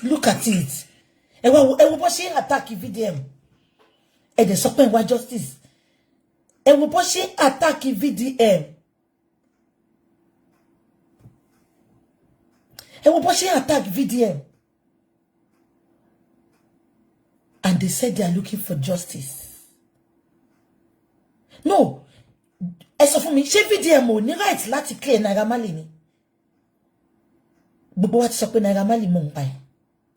Look at it. E wo bo se attack VDM. E de so pe wa justice. E wo bo se attack VDM. E wo bo se attack VDM. And they said they are looking for justice. No. As of me, she VDM o ni right láti clear Naira Marley ni. Gbogbo wa ti sọ pé Naira Marley mo npa e.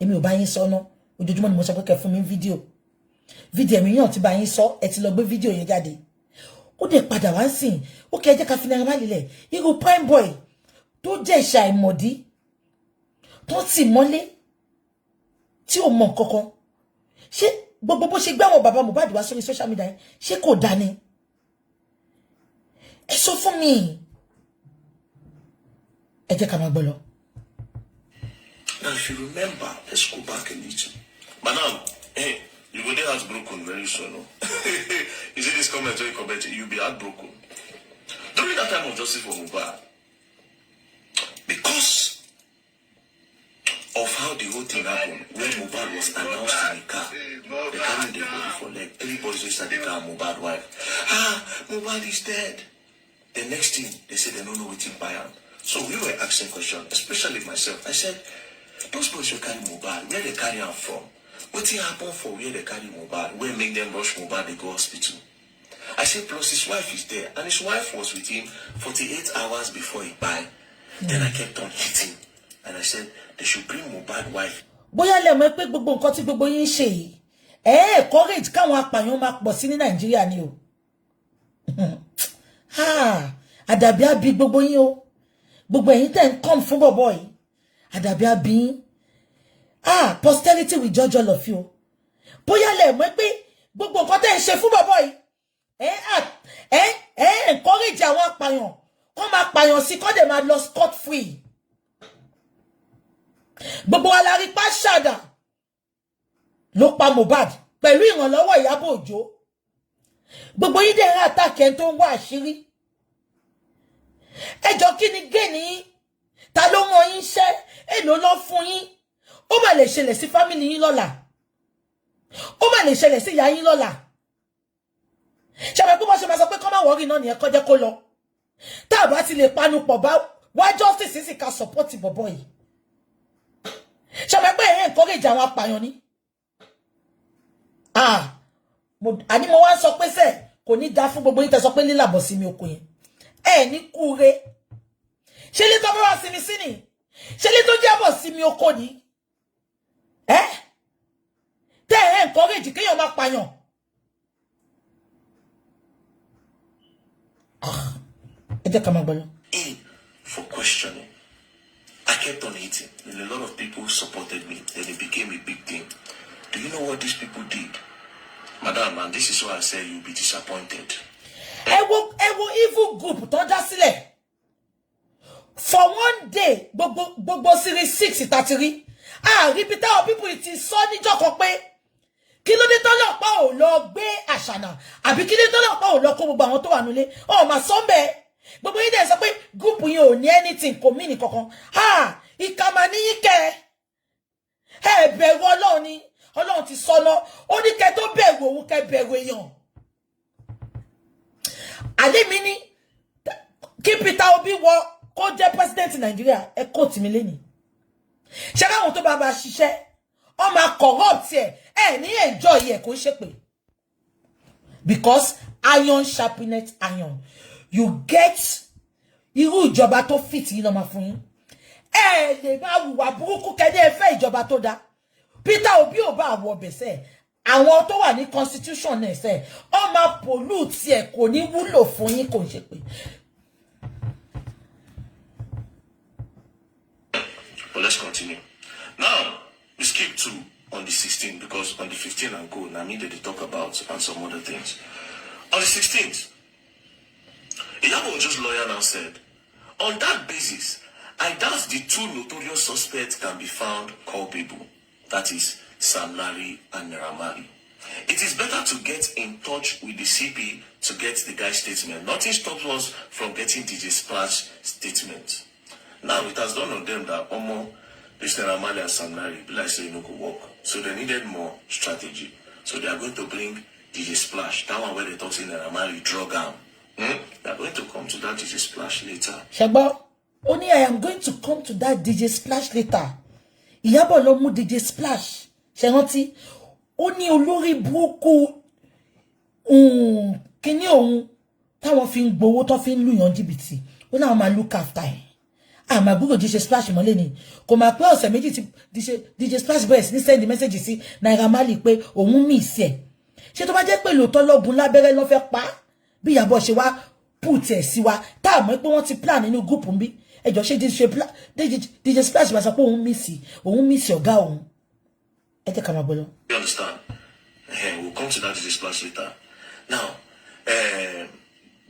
Èmi ò bá yín sọ no. Ojoojúmọ́ ni mo sọ pé kẹ́ fún mi video. VDM yín ti bá yín sọ, ẹ ti lọ gbé video yẹn jáde. Ó dé padà wá sìn. Ó kẹ́ jẹ́ ká fi Naira Marley lẹ̀. Irú prime boy tó jẹ́ ìṣà ìmọ̀dí. Tó ti mọ́lé. Tí ó mọ̀ kankan. Ṣé gbogbo bó ṣe gbé àwọn bàbá Mohbad wá sórí social media yẹn, ṣé kò dá ni? Ẹ sọ fún mi. Ẹ jẹ́ ká máa gbọ́ lọ. Now, if you remember, let's go back a little. But now, hey, you go there heartbroken very soon. No? You see this comment when you comment, you'll be heartbroken. During that time of justice for Mohbad, because of how the whole thing happened, when Mohbad was announced in the car, they carried the body for leg. Everybody just started to Mohbad wife. Mohbad is dead. The next thing, they said they don't know what's in Bayern. So we were asking questions, especially myself. I said, those boys who carry Mohbad, where they carry him from? What happened for where they carry Mohbad? Where make them rush Mohbad, they go hospital? I said, plus his wife is there. And his wife was with him 48 hours before he died. Then I kept on hitting. And I said, they should bring Mohbad wife. Bóyá lè mọ̀ pé gbogbo nǹkan tí gbogbo yín ṣe yìí. Courage káwọn apààyàn máa pọ̀ sí ní Nàìjíríà ni o. Àdàbí àbí gbogbo yín o. Gbogbo ẹ̀yin tẹ́ ń come fún bọ̀bọ̀ yìí. Àdàbí àbí. Posterity will judge all of you. Bóyá lè mọ̀ pé gbogbo nǹkan tẹ́ ń ṣe fún bọ̀bọ̀ yìí. Encourage àwọn apààyàn. Kó máa pààyàn sí kó dé máa lọ scot free. Gbogbo wa la rí pa ṣàdà ló pa Mohbad pẹ̀lú ìrànlọ́wọ́ Iyabo Ojo. Gbogbo yín dẹ̀ attack ẹni tó ń wá àṣírí. Ẹjọ́ kí ni gẹ́ni ta ló rán yín ṣẹ́ èlò lọ fún yín. Ó mà lè ṣẹlẹ̀ sí family yín lọ́la. Ó mà lè ṣẹlẹ̀ sí ìyá yín lọ́la. Ṣé pé bó ṣe máa sọ pé kó má worry náà nìyẹn kó jẹ́ kó lọ. Tá bá ti lè panu pọ̀ bá wá justice sì ká support bọ̀bọ̀ yìí. Ṣé pé encourage àwọn apààyàn ni? Àní mo wá sọ pé ṣé kò ní dá fún gbogbo yín tẹ́ sọ pé lílàbọ̀ sí mi oko yẹn. Ní kúre. Ṣé lè tó bá wá sí mi sí ni? Ṣé lè tó jábọ̀ sí mi oko ni? Tẹ́ encourage kéèyàn máa pààyàn. Ẹ jẹ́ ká máa gbọ́ lọ. For questioning. I kept on eating, and a lot of people supported me. Then it became a big thing. Do you know what these people did? Madam, and this is why I say you'll be disappointed. Ewo evil group tó dá sílẹ̀. For one day, gbogbo series 6 ìtàtìrí. Repeat how people it is so níjọ́ kan pé kí ló dé tọ́lọ́pàá ò lọ gbé àṣànà àbí kí ló dé tọ́lọ́pàá ò lọ kó gbogbo àwọn tó wà nílé. Mà sọ́mbẹ̀. Gbogbo yín dẹ̀ sọ pé group yín ò ní anything kò mí ní kankan. Ìkàmà ní yín kẹ́. Bẹ̀rù Ọlọ́run ni. Ọlọ́run ti sọ lọ. Ó ní kẹ́ tó bẹ̀rù òun kẹ́ bẹ̀rù èèyàn. Àlẹ́ mi ní kí Peter Obi wọ kó jẹ́ president Nigeria ẹ kó tì mí lẹ́ni. Ṣé káwọn tó bá ṣiṣẹ́ ó máa corrupt ẹ ní enjoy ẹ kò ṣe pé. Because iron sharpeneth iron. You get irú ìjọba tó fit yín ló máa fún yín. Lè máa hùwà burúkú kẹ́dẹ́ fẹ́ ìjọba tó dá. Peter Obi ò bá wọ bẹ̀sẹ̀. Àwọn tó wà ní constitution náà ṣe ó máa pollute ẹ kò ní wúlò fún yín kò ṣe pé. Well, let's continue. Now, we skip to on the 16th because on the 15th and go, I needed to talk about and some other things. On the 16th, Iyabo Ojo's lawyer now said, on that basis, I doubt the two notorious suspects can be found culpable. That is, Sam Larry and Naira Marley. It is better to get in touch with the CP to get the guy's statement. Nothing stops us from getting DJ Splash statement. Now, it has dawned on them that this Naramali and Sam Larry, like say no could work. So they needed more strategy. So they are going to bring DJ Splash. That one where they talk saying Naramali drug arm. They are going to come to that DJ Splash later. Shagbo, only I am going to come to that DJ Splash later. Iyabo lo mu DJ Splash. Ṣé only olórí burúkú kíni ohun táwọn fi ń gbowó tó fi ń lùyàn jìbìtì. Ó náà máa look after ẹ̀. My Google DJ Splash mọ́lẹ̀ ni. Kò máa pé ọ̀sẹ̀ méjì tí DJ Splash bẹ̀rẹ̀ sí send message sí Naira Marley pé òun miss ẹ̀. Ṣé tó bá jẹ́ pé lóòótọ́ lọ́bùn lábẹ́rẹ́ ló fẹ́ pa bí Iyabo ṣe wá put ẹ̀ sí wa tá mọ̀ pé wọ́n ti plan nínú group nbí. Ẹjọ́ ṣe DJ Splash bá sọ pé òun miss ọ̀gá òun. Ẹ jẹ́ ká máa bọ̀ lọ. You understand? We'll come to that DJ Splash later. Now,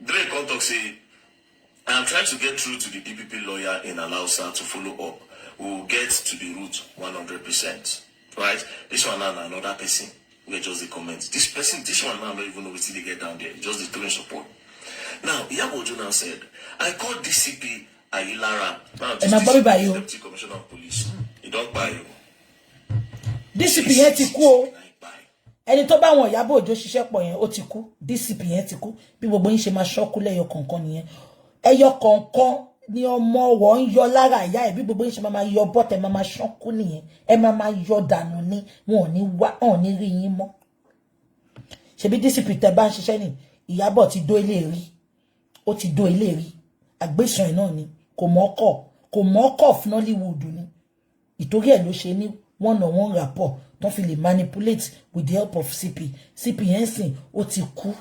Drake come talk say, I'm trying to get through to the DPP lawyer in Alausa to follow up. We'll get to the root 100%. Right? This one now another person. We just the comments. This person, this one now, I don't even know what they get down there. Just the throwing support. Now, Iyabo Ojo now said, I called DCP Ayilara. Now, this Deputy Commissioner of Police. He don't buy you. DCP yẹn ti kú o. Ẹni tó bá wọn Iyabo Ojo ṣiṣẹ́ pọ̀ yẹn ó ti kú. DCP yẹn ti kú. Bí gbogbo yín ṣe máa ṣọ́kú lẹ́yọ kọ̀ọ̀kan nìyẹn. Ẹyọ kọ̀ọ̀kan ni ọmọ wọn ń yọ lára ìyá ẹ̀ bí gbogbo yín ṣe máa yọ bọ́tẹ̀ máa ṣọ́kú nìyẹn. Ẹ máa yọ dànù ni wọn ò ní wá wọn ò ní rí yín mọ́. Ṣebí DCP tẹ́ bá ń ṣiṣẹ́ ni Iyabo ti dó ilé rí. Ó ti dó ilé rí. Àgbésàn náà ni kò mọ́kọ̀ fún Nollywood ni. Ìtorí ẹ̀ ló ṣe ní one-on-one rapport don't feel they manipulate with the help of CP. CP Henson, ó ti kú.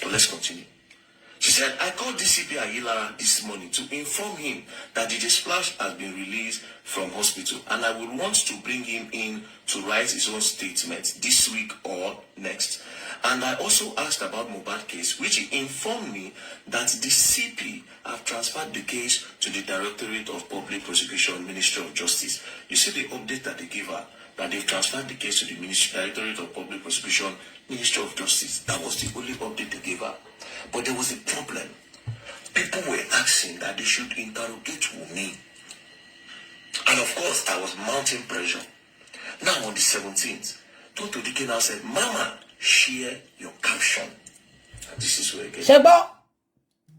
But let's continue. She said, I called DCP Ayilara this morning to inform him that DJ Splash has been released from hospital and I would want to bring him in to write his own statement this week or next. And I also asked about Mohbad case, which he informed me that the CP have transferred the case to the Directorate of Public Prosecution, Ministry of Justice. You see the update that they gave her, that they've transferred the case to the Directorate of Public Prosecution, Ministry of Justice. That was the only update they gave her. But there was a problem. People were asking that they should interrogate Wunmi. And of course, I was mounting pressure. Now on the 17th, Tonto Dike now said, Mama, share your caption. And this is where it gets... Shebo,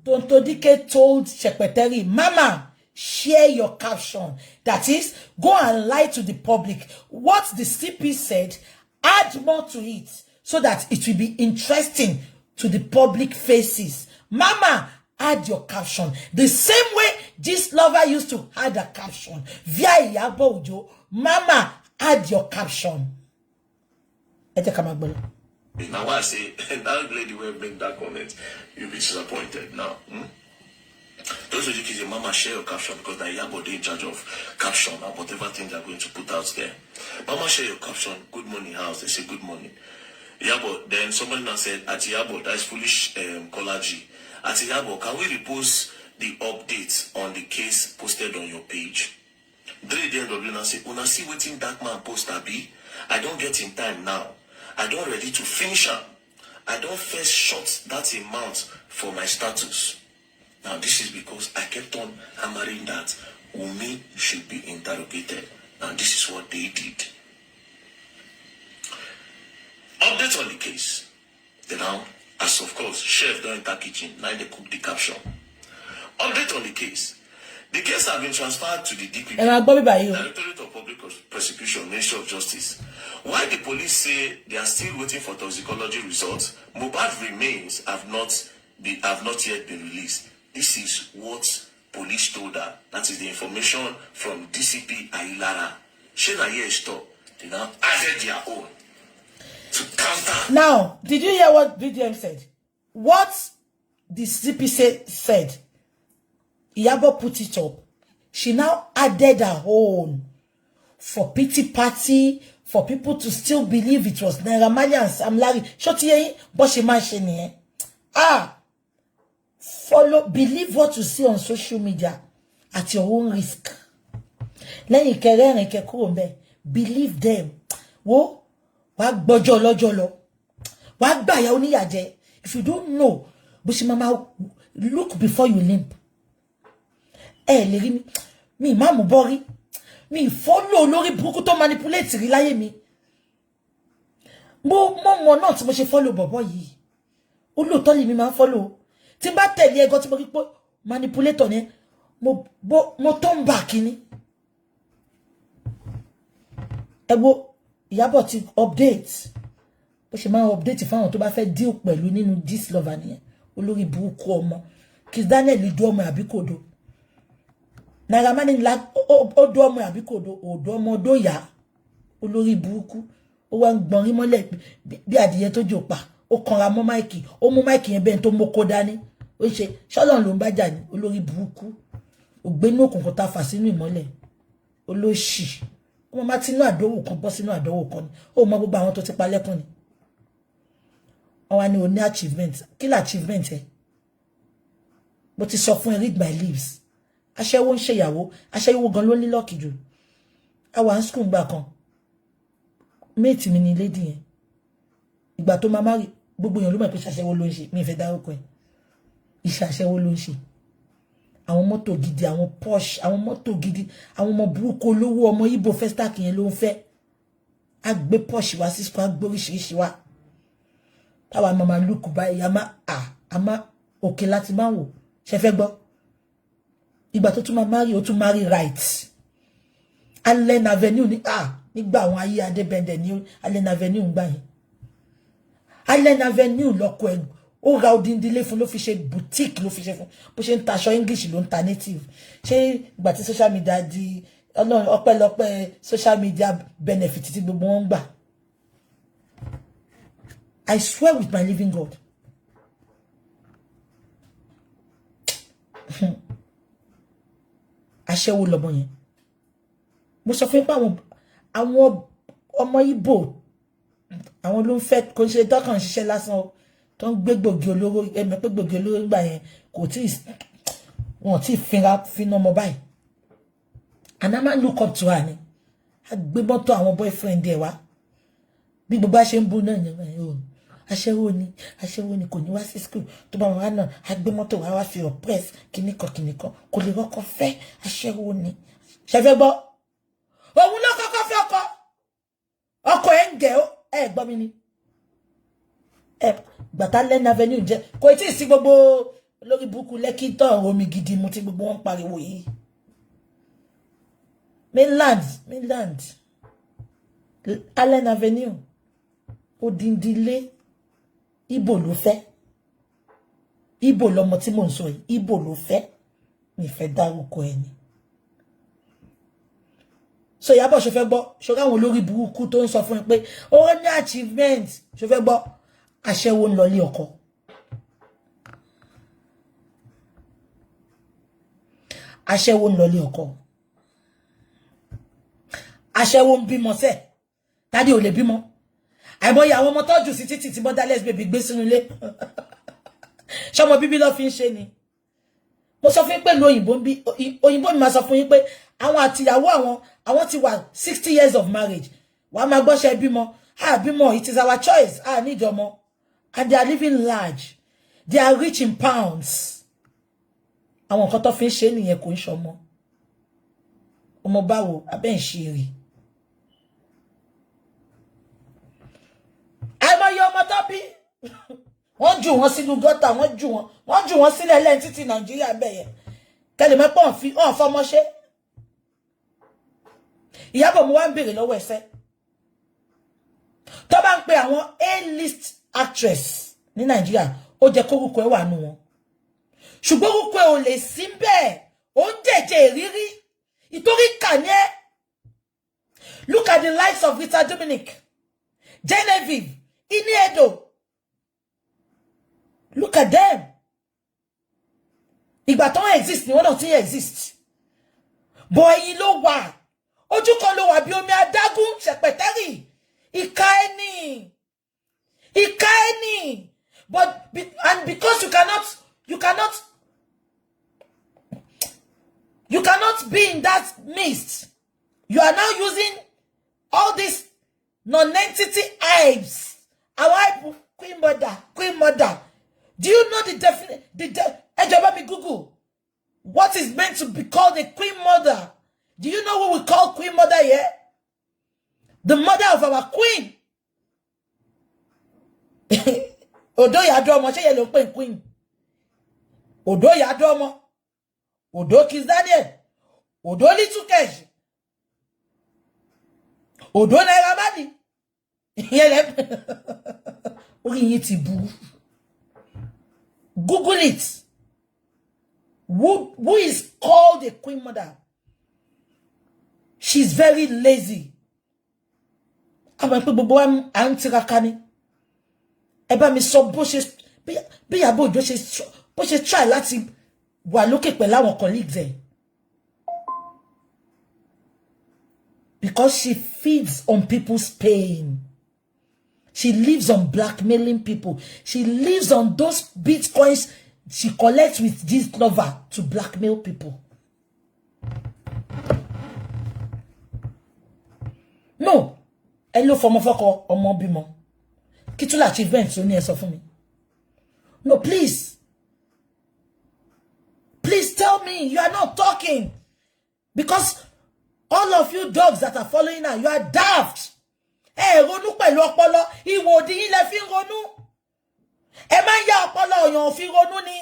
Tonto Dike told Secretary, Mama, share your caption. That is, go and lie to the public. What the CP said, add more to it so that it will be interesting to the public faces. Mama, add your caption. The same way this lover used to add a caption via Iyabo Ojo. Mama, add your caption. Now I say, that lady will make that comment, you'll be disappointed now. Those of you kids, Mama, share your caption because now Iyabo is in charge of caption and whatever things they're going to put out there. Mama, share your caption. Good morning, house. They say good morning. Iyabo, then somebody now said, at Iyabo, that's foolish collage. At Iyabo, can we repost the updates on the case posted on your page? Dre DNW now say, Una see waiting that man post be. I don't get in time now. I don't ready to finish up. I don't first shot that amount for my status. Now this is because I kept on hammering that Wunmi should be interrogated. Now this is what they did. Update on the case. Then now, as of course, chef don't enter kitchen. Now they cook the caption. Update on the case. The case has been transferred to the DPP, Directorate of Public Prosecution, Ministry of Justice. While the police say they are still waiting for toxicology results, Mohbad remains have not yet been released. This is what police told her. That is the information from DCP Ayilara. Shena here stop. They now added their own to counter. Now, did you hear what VDM said? What the CP said? Iyabo put it up. She now added her own for pity party, for people to still believe it was Naira Marley and Sam Larry. Shoti but she mentioned follow, believe what you see on social media at your own risk. Believe them. Wo wag bojo lojolo. Wag ba ya oniyaje. If you don't know, Bushimama, look before you limp. lè rí mi. Mi má mú bọ́rí. Mi follow lórí burúkú tó manipulate rí láyé mi. Mo náà tí mo ṣe follow bọ̀bọ̀ yìí. Olóòótọ́ lèmi máa follow. Tí bá tẹ̀lé ẹgọ́ tí mo rí pé manipulator ni mo turn back ni. Ẹ wo Iyabo ti update. Bó ṣe máa update fáwọn tó bá fẹ́ deal pẹ̀lú nínú this lover nìyẹn. Olórí burúkú ọmọ. Kizz Daniel do ọmọ àbí kò do. Naira Marley la o do ọmọ àbí kò do. O do ọmọ do ya. Olórí burúkú. Ó wá ń gbọ̀n rí mọ́lẹ̀ bí adìyẹ tó jò pa. Ó kanra mọ́ máìkì. Ó mú máìkì yẹn bẹ́ẹ̀ tó moko dání. Ó ṣe ṣọ́lọ́run ló ń bá jà ní olórí burúkú. Ògbénú òkùnkùn tá fà sínú ìmọ́lẹ̀. Olóṣì. Ọmọ má ti inú àdánwò kan bọ́ sínú àdánwò kan ni. Ó mọ gbogbo àwọn tó ti pa lẹ́kùn ni. Wọ́n wá ní o ní achievement. Kí la achievement ẹ? Mo ti sọ fún ẹ, read my lips. Aṣẹ́wó ń ṣe ìyàwó. Aṣẹ́wó gan ló ní lọ́ọ̀kì jù. Àwa ń school gbà kan. Mate mi ni lady yẹn. Ìgbà tó máa marry, gbogbo èèyàn ló mọ̀ pé ṣaṣẹ́wó ló ń ṣe. Mi fẹ́ dárúkọ ẹ̀. Iṣẹ́ aṣẹ́wó ló ń ṣe. Àwọn mọ́tò gidi, àwọn Porsche, àwọn mọ́tò gidi, àwọn ọmọ burúkú olówó ọmọ Igbo Festac yẹn ló ń fẹ́. A gbé Porsche wá sí school, a gbé oríṣiríṣi wá. Táwa mama look báyìí, àmá òkè láti máa wò. Ṣé fẹ́ gbọ́? Ìgbà tó tún máa marry, ó tún marry right. Allen Avenue ní nígbà àwọn ayé Adébẹ̀ndẹ̀ ní Allen Avenue ń gbà yẹn. Allen Avenue lọ́kọ ẹ̀. Ó ra odindile fún ló fi ṣe boutique ló fi ṣe fún. Bó ṣe ń ta aṣọ English ló ń ta native. Ṣé ìgbà tí social media di Ọlọ́run ọpẹ́lọpẹ́ social media benefit tí gbogbo wọn gbà. I swear with my living God. Aṣẹ́wó lọ́mọ yẹn. Mo sọ fún pé àwọn ọmọ Igbo àwọn ló ń fẹ́ kò ṣe dọ́kàn ṣiṣẹ́ lásán o. Tó ń gbé gbòógì olóró ẹ̀mẹ́ pé gbòógì olóró gbà yẹn kò tí wọ́n tí fínà ọmọ báyìí. And I man look up to her ni. A gbé mọ́tò àwọn boyfriend ẹ̀ wá. Bí gbogbo a ṣe ń bú náà ni aṣẹ́wó ni kò ní wá sí school tó bá wọn náà a gbé mọ́tò wá fi oppress kìnnìkan kò lè kọ́kọ́ fẹ́ aṣẹ́wó ni. Ṣé fẹ́ gbọ́? Òun ló kọ́kọ́ fẹ́ ọkọ ẹ̀ ń gẹ̀ ẹ̀ gbọ́ mi ni. Gbàtà Allen Avenue jẹ́ kò tí ì sí gbogbo lórí burúkú Lẹ́kì tán omi gidi mu tí gbogbo wọn pariwo yìí. Mainland Allen Avenue odindile Igbo ló fẹ́. Igbo lọmọ tí mò ń sọ yìí Igbo ló fẹ́. Mi fẹ́ dárúkọ ẹ̀ ni. So Iyabo ṣe fẹ́ gbọ́ ṣe káwọn olórí burúkú tó ń sọ fún ẹ pé ó ní achievement ṣe fẹ́ gbọ́. Aṣẹ́wó ń lọ lé ọkọ. Aṣẹ́wó ń lọ lé ọkọ. Aṣẹ́wó ń bímọ sẹ́. Tádé ò lè bímọ. Àìmọye àwọn ọmọ tọ́jú sí títì tí motherless baby gbé sínú ilé. Ṣọmọ bíbí ló fi ń ṣe ni. Mo sọ fún yín pé òyìnbó mi máa sọ fún yín pé àwọn àtìyàwó àwọn ti wà 60 years of marriage. Wàá máa gbọ́ṣẹ́ bímọ. Bímọ, it is our choice. Need ọmọ. And they are living large. They are rich in pounds. Àwọn nǹkan tó fi ń ṣe nìyẹn kò ń ṣọmọ. Ọmọ báwo abẹ́ ń ṣe rí. Àìmọye ọmọ tó bí. Wọ́n jù wọ́n sínú gọ́tà, wọ́n jù wọ́n sílẹ̀ lẹ́yìn títí Nàìjíríà bẹ́ẹ̀ yẹn. Kẹ́lẹ̀ mẹ́pọ̀ ọ̀n fọmọṣé. Iyabo mo wá ń béèrè lọ́wọ́ ẹ̀sẹ̀. Tó bá ń pe àwọn A-list actress ní Nàìjíríà ó jẹ́ kórúkọ ẹ̀ wà nù wọn. Ṣùgbọ́n orúkọ ẹ̀ ò lè sí bẹ́ẹ̀. Ó ń jẹ́jẹ́ ìrírí. Ìtorí kà ní ẹ́. Look at the likes of Rita Dominic, Genevieve, Iniedo. Look at them. Ìgbà tó ń exist ni wọ́n náà ti exist. Bọ̀ ẹ̀yin ló wà. Ojú kan ló wà bí omi adágún ṣẹ̀pẹ̀tẹ́rì. Ìkà ẹni. But because you cannot be in that midst. You are now using all these non-entity hypes. Our queen mother. Do you know the definite? Ejọba mi Google. what is meant to be called a queen mother. Do you know what we call queen mother here? The mother of our queen. Odo Yadomo, she yellow queen. Odo Yadomo. Odo Kizz Daniel. Odo Little Kesh. Odo Nairamadi. Google it. Who is called a queen mother? She's very lazy. I'm anti-rakani. Eba mi so bó ṣe Iyabo Ojo ṣe try láti wà lókè pẹ̀lú àwọn colleagues ẹ̀. Because she feeds on people's pain. She lives on blackmailing people. She lives on those bitcoins she collects with this lover to blackmail people. No. Hello for mofoko omo bimo. Kitula achievements oni eso fún mi. No, please. Please tell me you are not talking. Because all of you dogs that are following her, you are daft. Ronu pẹ̀lú ọpọlọ, ìwò di yin lẹ fi ronú. Ẹ má ya ọpọlọ yan fi ronú ni.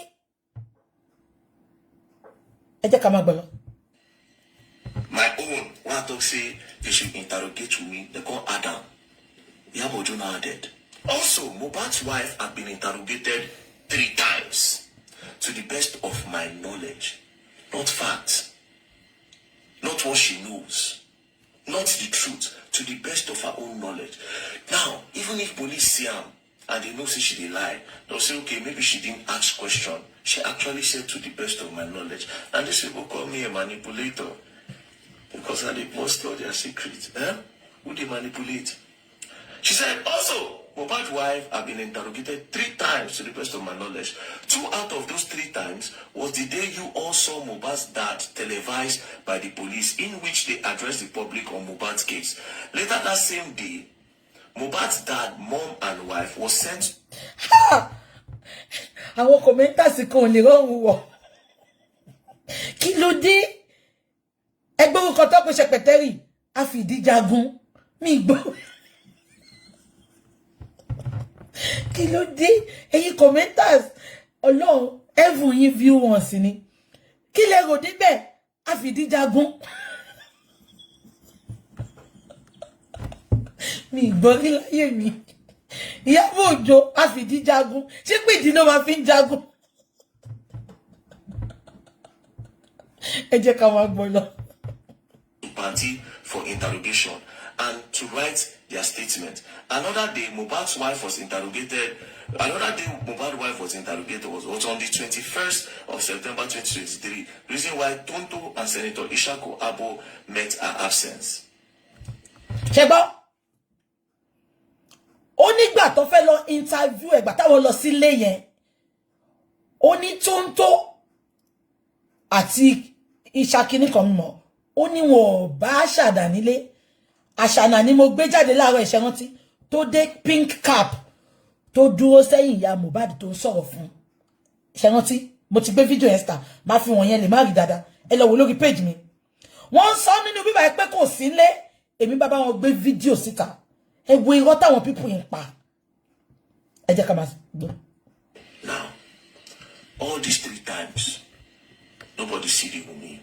Ẹ jẹ́ ká má gbọ́ lọ. My own, when I talk say they should interrogate me, they call Adam. Iyabo Ojo now dead. Also, Mohbad's wife had been interrogated 3 times. To the best of my knowledge. Not facts. Not what she knows. Not the truth. To the best of her own knowledge. Now, even if police see her and they know say she did lie, they'll say, okay, maybe she didn't ask question. She actually said to the best of my knowledge. And these people call me a manipulator. Because I did most of their secrets. Who they manipulate? She said, also, Mohbad's wife have been interrogated 3 times to the best of my knowledge. 2 out of those 3 times was the day you all saw Mohbad's dad televised by the police, in which they addressed the public on Mohbad's case. Later that same day, Mohbad's dad, mom, and wife was sent. Àwọn commenters kan lè rọrùn wọ̀. Kí ló dé? Ẹgbẹ́ orúkọ tó pé secretary a fi ìdí jagun mi gbọ́. Kí ló dé? Ẹ̀yin commenters Ọlọ́run heaven yín view wọn sí ni. Kí lẹ rò débẹ̀ a fi ìdí jagun. Mi gbọ́ ní láyé mi. Iyabo Ojo a fi ìdí jagun. Ṣé pé ìdí ló máa fi ń jagun? Ẹ jẹ́ ká máa gbọ́ lọ. Party for interrogation and to write their statement. Another day, Mohbad's wife was interrogated. Another day, Mohbad's wife was interrogated was on the 21st of September 2023. Reason why Tonto and Senator Ishako Abo met her absence. Ṣẹ́gbọ́, ó nígbà tó fẹ́ lọ interview ẹ̀gbà táwọn lọ sílé yẹn. Ó ní Tonto àti Ishakini kan mọ̀. Ó ní wọn bá Àṣàdà nílé. Àṣànà ni mo gbé jáde láàárọ̀ ìṣẹ́ rántí tó dé pink cap tó dúró sẹ́yìn ìyá Mohbad tó ń sọ̀rọ̀ fún. Ìṣẹ́ rántí mo ti gbé fídíò yẹn star máa fi wọ̀nyẹn lè má rí dáadáa. Ẹ lọ wò lórí page mi. Wọ́n sọ nínú bíbá ẹ pé kò sí nílé. Èmi bàbá wọn gbé fídíò síta. Ẹ wo irọ́ táwọn people yẹn pa. Ẹ jẹ́ ká máa gbọ́. Now, all these 3 times, nobody see the woman.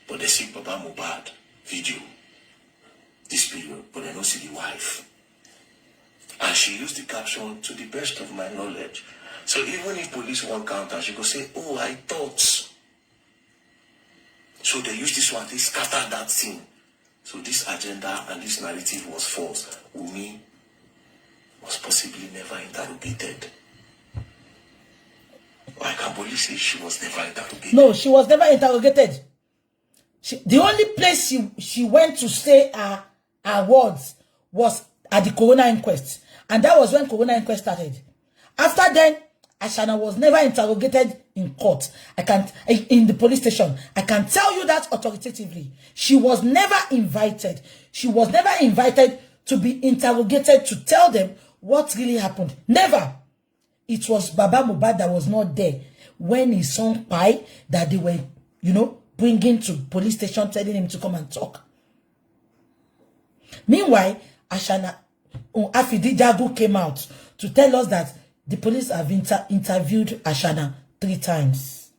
But they see Baba Mohbad video this period, but they don't see the wife. And she used the caption, to the best of my knowledge. So even if police won't counter, she could say, oh, I thought. So they use this one, they scatter that thing. So this agenda and this narrative was false. Wunmi was possibly never interrogated. Why can police say she was never interrogated? No, she was never interrogated. The only place she went to say her words was at the coroner inquest. And that was when coroner inquest started. After then, Ashana was never interrogated in court. In the police station. I can tell you that authoritatively. She was never invited. She was never invited to be interrogated to tell them what really happened. Never. It was Baba Mohbad that was not there. when his son died, that they were, bringing to police station, telling him to come and talk. Meanwhile, Ashana Afidi Jagu came out to tell us that the police have interviewed Ashana 3 times.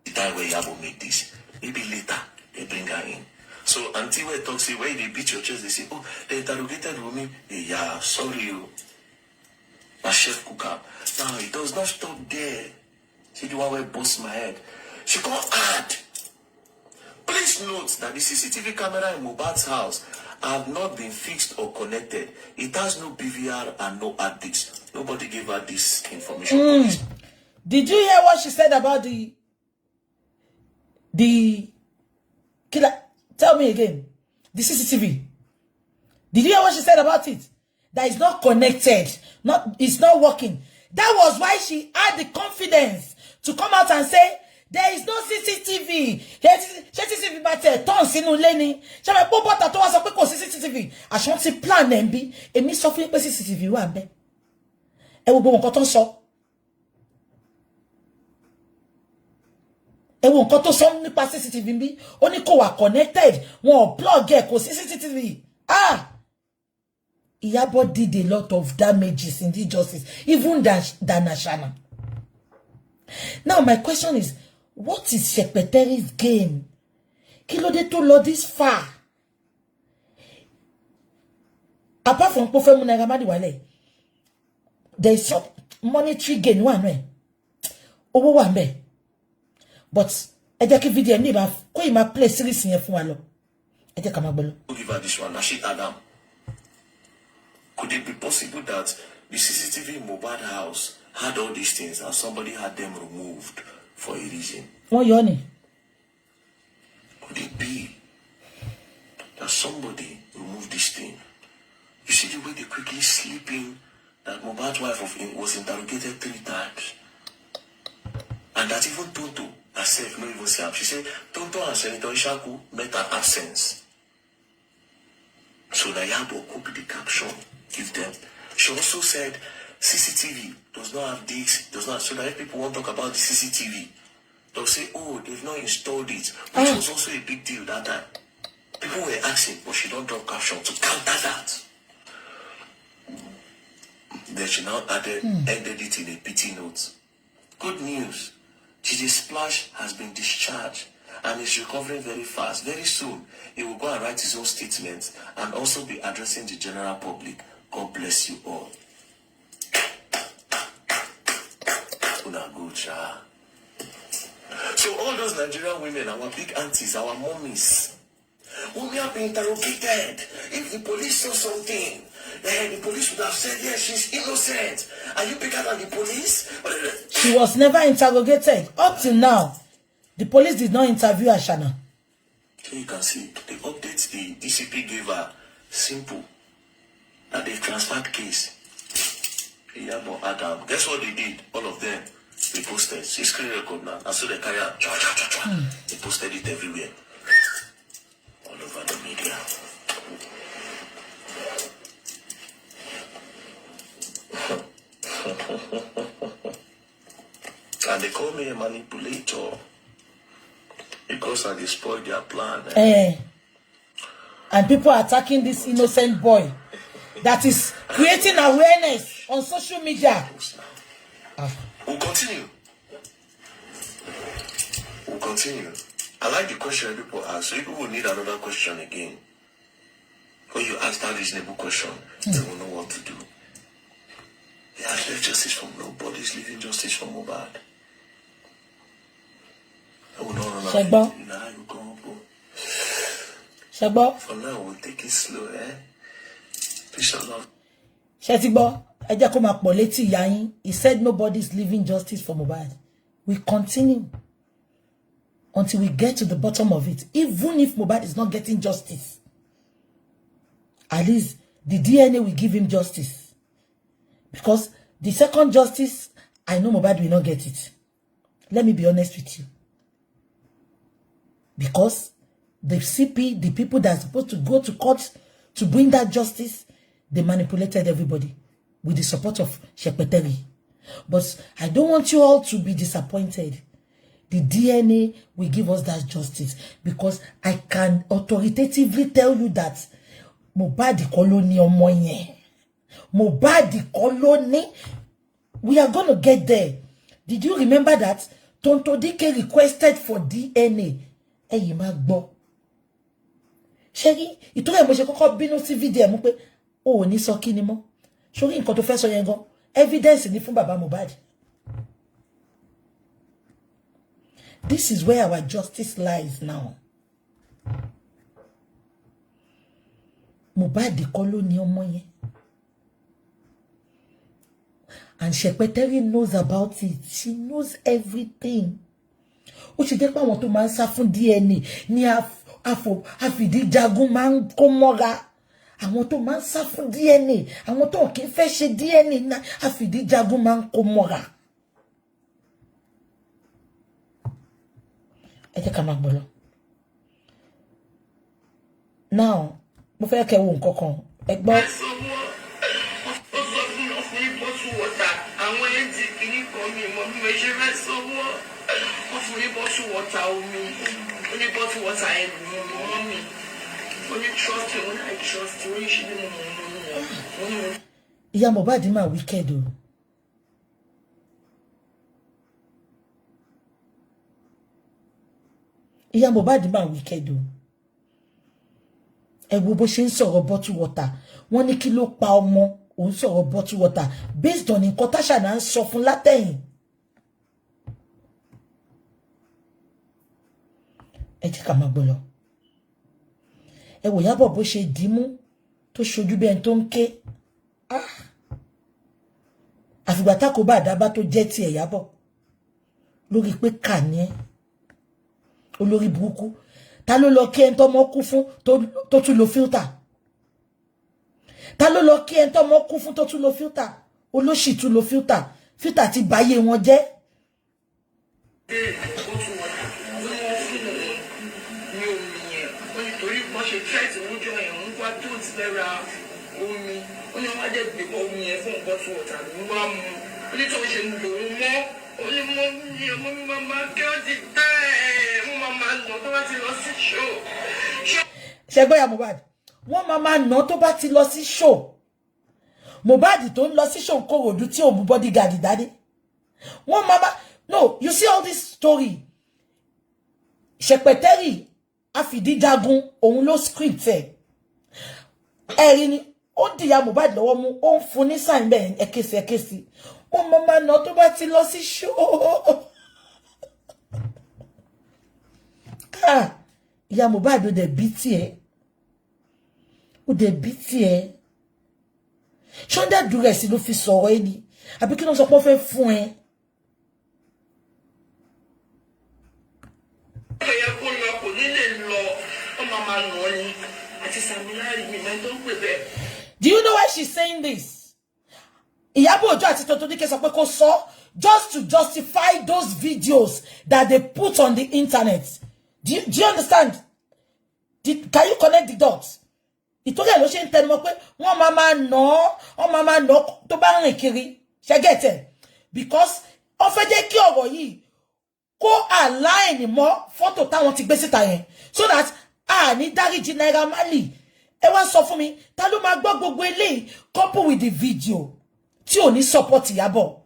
The time where Iyabo make this, maybe later they bring her in. So until we talk, say where they beat your chest, they say, oh, they interrogated me. Yeah, sorry you. My chef cook up. Now it does not stop there. See the one where bust my head. She can't add. Please note that the CCTV camera in Mohbad's house have not been fixed or connected. It has no BVR and no hard disk. Nobody gave her this information. Did you hear what she said about the killer? Tell me again. The CCTV. Did you hear what she said about it? That it's not connected. It's not working. That was why she had the confidence to come out and say, there is no CCTV. CCTV matter. Ton sinu leni. J'avais pas porter toi ça ko CCTV. A chanti plan MB et mi so fún pé CCTV wà ńbẹ̀. Ẹ wo gbogbo nǹkan tó sọ. Ẹ wo nǹkan tó sọ nípa CCTV bí ó ní kò wà connected. Wọ́n plug ẹ kò CCTV. Iyabo did a lot of damages in the justice, even than Ashana. Now my question is, what is Secretary's game? Kilo de to lo this far. Apart from Profe Munagamadi Wale, there is some monetary gain one way. Owo wa nbe. But e jẹ́ kí VDM ni ba ko I ma play series yẹn fún wa lọ. Ẹ jẹ́ ká má gbọ́ lọ. Give her this one, Nashi Adam. Could it be possible that the CCTV in Mohbad house had all these things and somebody had them removed for a reason? Wọ́n yọ ni. Could it be that somebody removed this thing? You see the way they quickly slip in that Mohbad's wife was interrogated 3 times. And that even Tonto herself, not even Sam, she said, Tonto and Senator Ishaku met her absence. So Iyabo could be the caption, give them. She also said, CCTV does not have discs, does not. So that if people want to talk about the CCTV, they'll say, oh, they've not installed it, which was also a big deal that time. People were asking, but she don't drop caption to counter that. Then she now ended it in a pity note. Good news. GJ Splash has been discharged and is recovering very fast. Very soon, he will go and write his own statements and also be addressing the general public. God bless you all. Una good, so all those Nigerian women, our big aunties, our mommies, whom have been interrogated. If the police saw something, the police would have said, yes, she's innocent. Are you bigger than the police? She was never interrogated. Up till now, the police did not interview Ashana. So you can see, the updates the DCP gave her simple. That they've transferred case. Iyabo Adam. Guess what they did? All of them. They posted. See screen record now. And so they carry out. They posted it everywhere. All over the media. And they call me a manipulator. Because I destroyed their plan. And people are attacking this innocent boy that is creating awareness on social media. We'll continue. We'll continue. I like the question people ask. So people will need another question again. When you ask that reasonable question, they will know what to do. They have left justice from nobody's leaving justice from Mohbad. Shagbo. For now, we'll take it slow, Peace and love. Shagbo. He said nobody's leaving justice for Mohbad. We continue until we get to the bottom of it. Even if Mohbad is not getting justice, at least the DNA will give him justice. Because the second justice, I know Mohbad will not get it. Let me be honest with you. Because the CP, the people that are supposed to go to court to bring that justice, they manipulated everybody with the support of Secretary. But I don't want you all to be disappointed. The DNA will give us that justice, because I can authoritatively tell you that Mohbad colony ọmọ yẹn. Mohbad colony. We are going to get there. Did you remember that Tonto Dike requested for DNA? Ẹ̀yin má gbọ́. Ṣé ìtọ́lẹ̀ mo ṣe kọ́kọ́ bínú sí VDM pé o ò ní sọ kíni mọ́. Ṣórí nǹkan tó fẹ́ sọ yẹn gan. Evidence ni fún bàbá Mohbad. This is where our justice lies now. Mohbad colony ọmọ yẹn. And Shepeteri knows about it. She knows everything. Ó ṣe jẹ́ pé àwọn tó máa ń sá fún DNA ní àfìdíjagun máa ń kó mọ́ra. Àwọn tó máa ń sá fún DNA, àwọn tó kì í fẹ́ ṣe DNA ní àfìdíjagun máa ń kó mọ́ra. Ẹ jẹ́ ká máa gbọ́ lọ. Now, mo fẹ́ kẹ́ wo nǹkan kan. Ẹ gbọ́. Ìyá Mohbad máa wicked o. Ìyá Mohbad máa wicked o. Ẹ wo bó ṣe ń sọ̀rọ̀ bottle water. Wọ́n ní kí ló pa ọmọ, ó ń sọ̀rọ̀ bottle water based on nǹkan Tasha náà ń sọ fún látẹ̀yìn. Ẹ jẹ́ ká máa gbọ́ lọ. Ẹ wò Iyabo bó ṣe dìímú tó ṣojú bí ẹni tó ń ké. Àfìgbà tá kò bá àdábá tó jẹ́ ti Iyabo lórí pé kà ní ẹ́ olórí burúkú. Ta ló lọ kí ẹni tó mọ́ kú fún tó tún lo filter? Ta ló lọ kí ẹni tó mọ́ kú fún tó tún lo filter? Olóṣì tún lo filter. Filter ti báyé wọn jẹ́. Ṣẹgbẹ́ ya Mohbad wọ́n máa nà tó bá ti lọ sí show. Mohbad tó ń lọ sí show Kòròdú tí ò mú bodyguard dání. Wọ́n no, you see all this story. Shepeteri àfìdíjagun òun ló script ẹ̀. Ẹ̀rí ni ó dìyà Mohbad lọ́wọ́ mú ó ń fún ní sign bẹ́ẹ̀ ẹ̀kẹ́sì. Wọ́n máa nà tó bá ti lọ sí show. Ìyá Mohbad ó dẹ̀ bí tiẹ̀. Ó dẹ̀ bí tiẹ̀. Ṣọ́ndà dúrẹ́sì ló fi sọ̀rọ̀ ẹ ni. Àbí kí ló sọ pé ó fẹ́ fún ẹ? Do you know why she's saying this? Iyabo Ojo àti Tonto Dike sọ pé kó sọ just to justify those videos that they put on the internet. Do you understand? Can you connect the dots? Ìtọ́jú ló ṣe ń tẹnu mọ́ pé wọ́n máa nà tó bá rìn kiri. Ṣé get it? Because ó fẹ́ jẹ́ kí ọ̀rọ̀ yìí kó align mọ́ fọ́tò táwọn ti gbé síta yẹn, so that ní dáríjì Naira Marley. Ẹ wá sọ fún mi, ta ló máa gbọ́ gbogbo eléyìí couple with the video tí ò ní support Iyabo?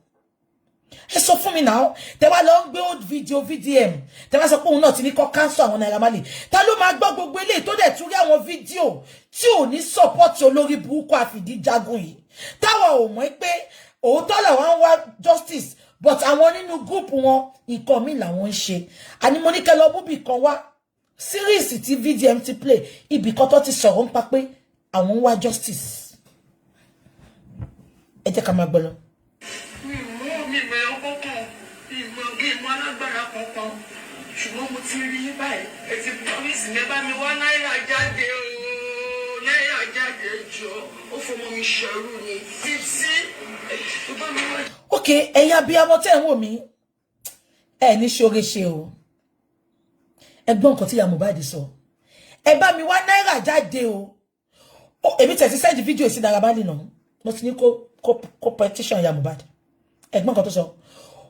Ẹ sọ fún mi now, tẹ́ wá lọ ń gbé old video VDM, tẹ́ wá sọ pé òun náà ti ní kó cancel àwọn Naira Marley. Ta ló máa gbọ́ gbogbo eléyìí tó dẹ̀ tún rí àwọn video tí ò ní support olórí burúkú àfìdíjagun yìí? Táwa ò mọ̀ pé òótọ́ làwọn wá justice, but àwọn nínú group wọn nǹkan mi làwọn ń ṣe. Àní mo ní kẹ́ lọ búbì kan wá series tí VDM ti play ibi kan tó ti sọ̀rọ̀ ń pa pé àwọn wá justice. Ẹ jẹ́ ká máa gbọ́ lọ. Ṣùgbọ́n mo ti rí báyìí, ẹ ti promise mi bá mi wá náírà jáde o, náírà jáde jọ, ó fọmọ mi ṣẹrú ni, títí tó bá mi wá. Okay, ẹ̀yin abiyamọ tẹ́ ń wò mí, ẹ ní ṣoore ṣe o. Ẹ gbọ́ nǹkan tí Ìyá Mohbad sọ. Ẹ bá mi wá náírà jáde o. Èmi tẹ̀ ti send video sí Naira Marley náà. Mo ti ní kó petition Ìyá Mohbad. ẹ̀gbọ́n kan tó sọ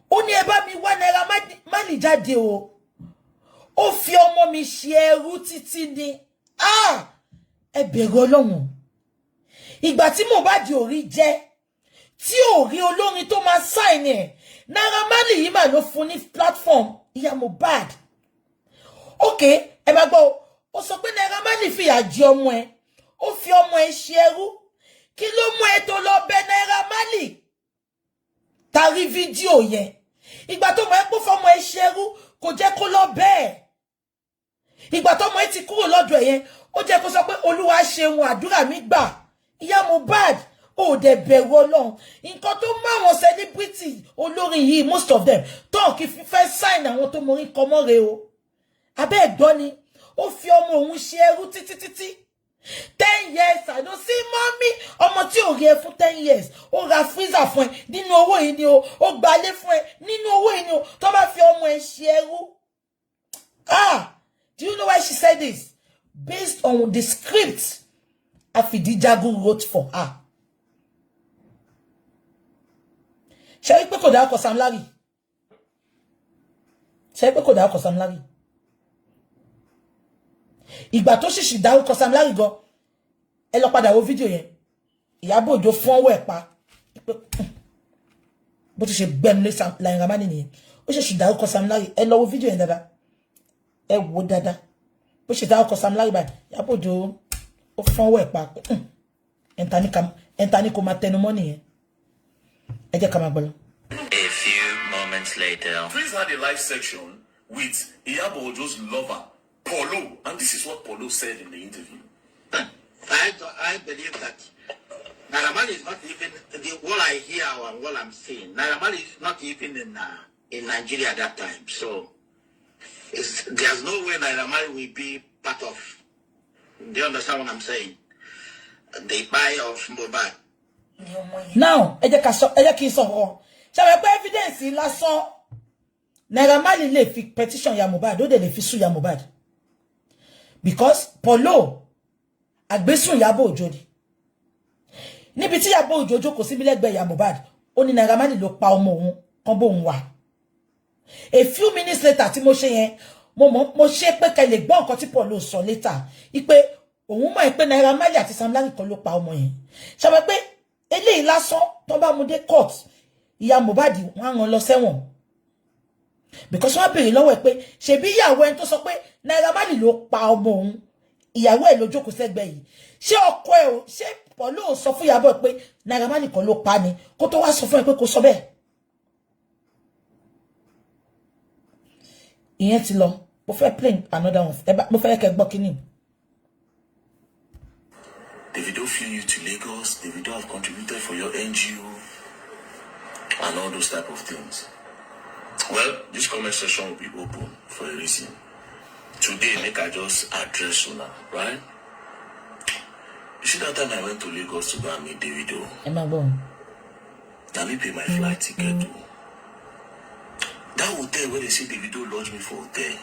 ó ní ẹ bá mi wá Naira Marley jáde o ó fi ọmọ mi ṣe ẹrú títí ni ẹ bẹ̀rù Ọlọ́run ìgbà tí Mohbad ò rí jẹ tí ò rí olórin tó máa sign ẹ Naira Marley yìí mà ló fún ní platform ìyá Mohbad okay ẹ bá gbọ́ ó sọ pé Naira Marley fìyà jẹ ọmọ ẹ ó fi ọmọ ẹ ṣe ẹrú kí ló mú ẹ tó lọ bẹ̀ Naira Marley tari fídíò yẹn ìgbà tó mọ ẹ pé fọmọ ẹ ṣe ẹrú kò jẹ́ kó lọ bẹ́ẹ̀ ìgbà tó mọ ẹ ti kúrò lọ́dọ̀ ẹ yẹn ó jẹ́ kó sọ pé Olúwa ṣeun àdúrà mi gbà ìyá Mohbad ó dẹ̀ bẹ̀rù Ọlọ́run nǹkan tó mú àwọn celebrity olórin yìí most of them tó kì í fẹ́ sign àwọn tó morin kọmọ́re o abẹ́ ẹ̀gbọ́n ni ó fi ọmọ òun ṣe ẹrú títí 10 years I don't see mommy ọmọ tí ò rí ẹ fún 10 years ó ra freezer fún ẹ nínú owó yìí ni o ó gbalé fún ẹ nínú owó yìí ni o tó bá fi ọmọ ẹ ṣe ẹrú do you know why she said this based on the script Afidijagun wrote for her ṣé pé kò dárúkọ Sam Larry ṣé pé kò dárúkọ Sam Larry ìgbà tó ṣìṣì dárúkọ Sam Larry gan ẹ lọ padà wo fídíò yẹn Iyabo Ojo fún ọwọ́ ẹ̀ pa bó ti ṣe gbẹnu lé Naira Marley nìyẹn ó ṣìṣì dárúkọ Sam Larry ẹ lọ wo fídíò yẹn dáadáa ẹ wo dáadáa bó ṣe dárúkọ Sam Larry báyìí Iyabo Ojo ó fún ọwọ́ ẹ̀ pa ẹ̀ńtà ní kò máa tẹnu mọ́ nìyẹn ẹ jẹ́ ká máa gbọ́ lọ. A few moments later. Prince had a live section with Iyabo Ojo's lover, Polo, and this is what Polo said in the interview. I believe that Naira Marley is not even what I hear and what I'm saying. Naira Marley is not even in Nigeria at that time, so there's no way Naira Marley will be part of. Do you understand what I'm saying? The buy of Mohbad. Now, ẹ jẹ́ kí n sọ̀rọ̀. Ṣé wẹ́ pé evidence lásán Naira Marley lè fi petition ya Mohbad, ó dẹ̀ lè fi sue ya Mohbad. Because Polo àgbésùn Iyabo Ojo ni. Níbi tí Iyabo Ojo jókòó síbi lẹ́gbẹ̀ẹ́ ya Mohbad, ó ní Naira Marley ló pa ọmọ òun kan bóun wà. A few minutes later tí mo ṣe yẹn, mo ṣe pé kẹ́ lè gbọ́ nǹkan tí Polo sọ later. Ipe òun mọ̀ pé Naira Marley àti Sam Larry kan ló pa ọmọ yẹn. Ṣé wẹ́ pé eléyìí lásán tó bá mú dé court ìyá Mohbad wọ́n rán lọ sẹ́wọ̀n because wọ́n béèrè lọ́wọ́ ẹ̀ pé ṣebí ìyàwó ẹni tó sọ pé Naira Marley ló pa ọmọ òun ìyàwó ẹ̀ ló jókòó sẹ́gbẹ̀ yìí ṣé ọkọ ẹ̀ o ṣé Polo sọ fún Iyabo pé Naira Marley kan ló pa ni kó tó wá sọ fún ẹ pé kó sọ bẹ́ẹ̀ ìyẹn ti lọ mo fẹ́ play another one mo fẹ́ kẹ́ gbọ́ kíní. Davido flew you to Lagos. Davido have contributed for your NGO and all those type of things. Well, this comment section will be open for a reason. Today, make I just address Una, right? You see that time I went to Lagos to go and meet Davido? Am I born? Now me pay my flight ticket too. That hotel where they say Davido lodged me for hotel.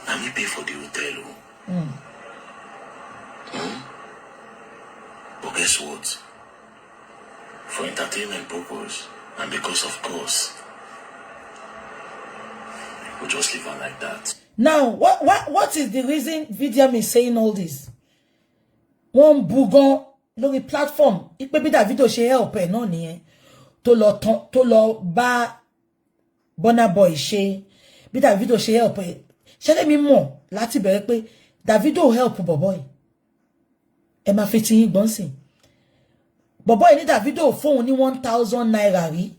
Now me pay for the hotel. But guess what? For entertainment purpose, and because of course, we'll just leave her like that. Now, what is the reason VDM is saying all this? One bougon lórí platform, ipe bí Davido ṣe help ẹ náà nìyẹn tó lọ bá Burna Boy ṣe bí Davido ṣe help ẹ. Ṣé lè mi mọ̀ láti bẹ̀rẹ̀ pé Davido help boy. Ẹ máa fi tin gbọ́n sìn. Boy ní Davido fóun ní 1,000 naira rí.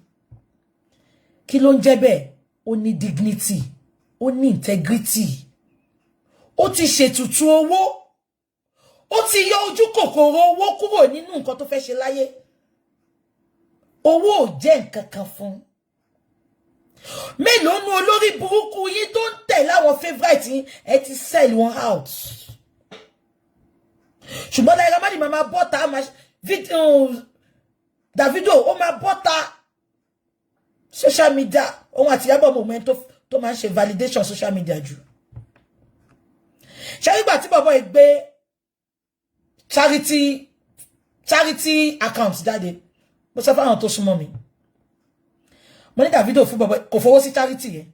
Kí ló ń jẹ́ bẹ́ẹ̀? Ó ní dignity, ó ní integrity. Ó ti ṣètùtù owó. Ó ti yọ ojú kòkòrò owó kúrò nínú nǹkan tó fẹ́ ṣe láyé. Owó ò jẹ́ nǹkan kan fún. Mélòó nu olórí burúkú yín tó ń tẹ̀ láwọn favorite yín ẹ ti sell one out. Ṣùgbọ́n Naira Marley máa bọ́ta Davido ó máa bọ́ta social media òun àti Iyabo moment tó máa ń ṣe validation social media jù. Ṣé nígbà tí bàbá ẹ gbé charity account jáde mo sọ fáwọn tó súnmọ́ mi mo ní Davido fún bọ̀bọ̀ kò fowó sí charity yẹn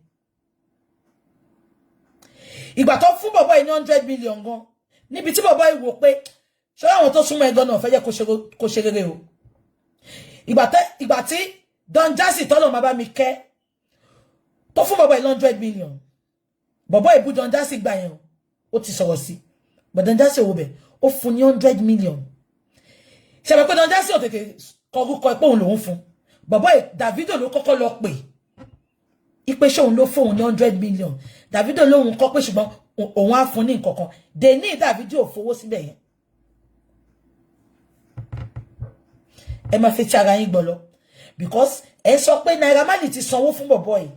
ìgbà tó fún bọ̀bọ̀ ní 100 million gan níbi tí bọ̀bọ̀ yìí wò pé ṣé àwọn tó súnmọ́ ẹ̀gán náà fẹ́ jẹ́ kó ṣe rere o ìgbà tí Don Jazzy tọ́lọ̀ máa bá mi kẹ́ tó fún bọ̀bọ̀ ní 100 million bọ̀bọ̀ ìbú Don Jazzy gbà yẹn ó ti sọ̀rọ̀ sí but Don Jazzy owó bẹ̀ ó fún ní 100 million ṣe bẹ̀ pé Don Jazzy ò tètè kọrúkọ pé òun lòun fún bọ̀bọ̀ Davido ló kọ́kọ́ lọ pè ipe ṣé òun ló fún òun ní 100 million Davido lóhun kọ́ pé ṣùgbọ́n òun á fún ní nǹkankan dè ní Davido ò fowó síbẹ̀ yẹn ẹ máa fi ti ara yín gbọ́ lọ because ẹ sọ pé Naira Marley ti sanwó fún bọ̀bọ̀ yìí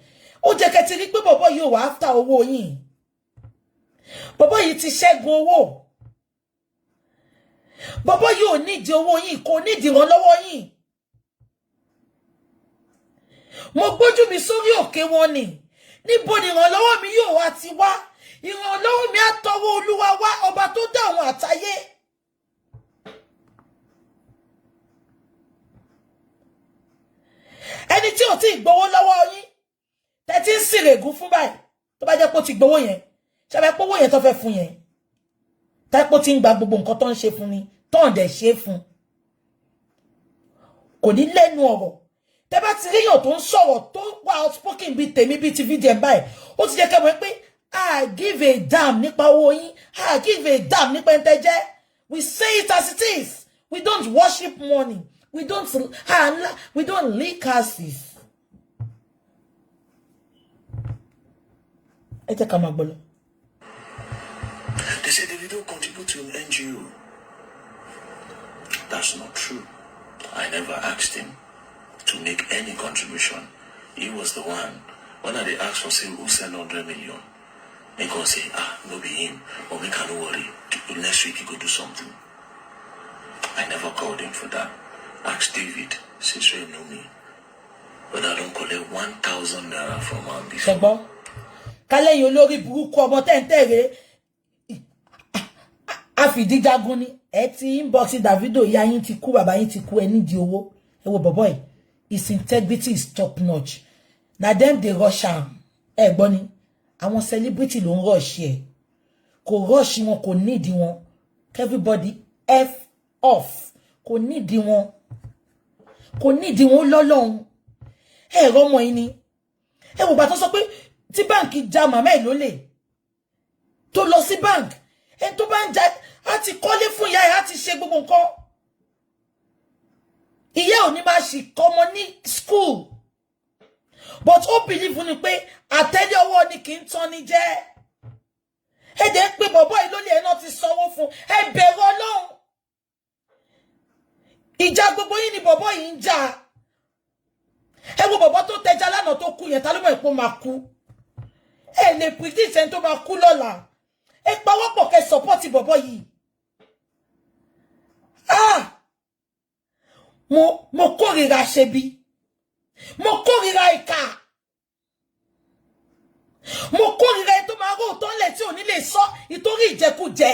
ó jẹ́ kẹ́ ti rí pé bọ̀bọ̀ yìí ò wá after owó yín bọ̀bọ̀ yìí ti ṣẹ́gun owó bọ̀bọ̀ yìí ò nídìí owó yín kò nídìí ìrànlọ́wọ́ yín mo gbójú mi sórí òkè wọn ni níbo ni ìrànlọ́wọ́ mi yóò wá ti wá ìrànlọ́wọ́ mi á tọwọ́ Olúwa wá ọba tó dá àwọn àtayé ẹni tí ò tí gbowó lọ́wọ́ yín tẹ́tí ń sìrègùn fún báyìí tó bá jẹ́ pé ó ti gbowó yẹn ṣàbẹ̀ pé owó yẹn tó fẹ́ fún yẹn tẹ́pọ̀ tí ń gba gbogbo nǹkan tó ń ṣe fún ni tó ń dẹ̀ ṣe fún kò ní lẹ́nu ọ̀rọ̀ tẹ́ bá ti ríyàn tó ń sọ̀rọ̀ tó wà outspoken bíi tèmi bíi ti VDM báyìí ó ti jẹ́ kẹ́ mọ̀ pé I give a damn nípa owó yín I give a damn nípa ẹ̀ńtẹ́jẹ́ we say it as it is we don't worship money we don't lick asses. Ẹ jẹ́ ká máa gbọ́ lọ. They said they don't contribute to an NGO. That's not true. I never asked him to make any contribution. He was the one. When they asked for say who send 100 million, they go say, no be him. Or we can't worry. Next week he go do something. I never called him for that. Ask David, since you know me. But I don't collect 1,000 naira from him before. C'est bon? Kálẹ̀ yìí olórí burúkú ọmọ tẹ́ǹtẹ́rẹ́ àfìdíjagun ni ẹ ti inbox Davido ìyá yín ti kú bàbá yín ti kú ẹ nídìí owó ẹ wo bọ̀bọ̀ yìí his integrity is top notch na dem dey rush am ẹ gbọ́ ni àwọn celebrity ló ń rush ẹ kò rush wọn kò nídìí wọn everybody f off kò nídìí wọn lọ́lọ́run ẹ rọmọ yìí ni ẹ wò bá tó sọ pé tí báǹkì já màmá ẹ̀ lólè tó lọ sí báǹkì ẹni tó bá ń já á ti kọ́lé fún ìyá ẹ̀ á ti ṣe gbogbo nǹkan ìyá ò ní máa ṣì kọ́mọ ní school but ó believe ni pé àtẹ́lé ọwọ́ ni kì í tán ni jẹ́ ẹ dẹ̀ ń pè bọ̀bọ̀ yìí lólè ẹ̀ náà ti sanwó fún ẹ bẹ̀rù Ọlọ́run ìjà gbogbo yìí ni bọ̀bọ̀ yìí ń jà ẹ wo bọ̀bọ̀ tó tẹja lánàá tó kú yẹn ta ló mọ̀ pé ó máa kú ẹ lè predict ẹni tó máa kú lọ́la ẹ pawọ́pọ̀ kẹ́ support bọ̀bọ̀ yìí mo kórìíra ṣebí mo kórìíra ìkà mo kórìíra ẹni tó máa rò tó ń lẹ̀ tí ò ní lè sọ ìtorí ìjẹkújẹ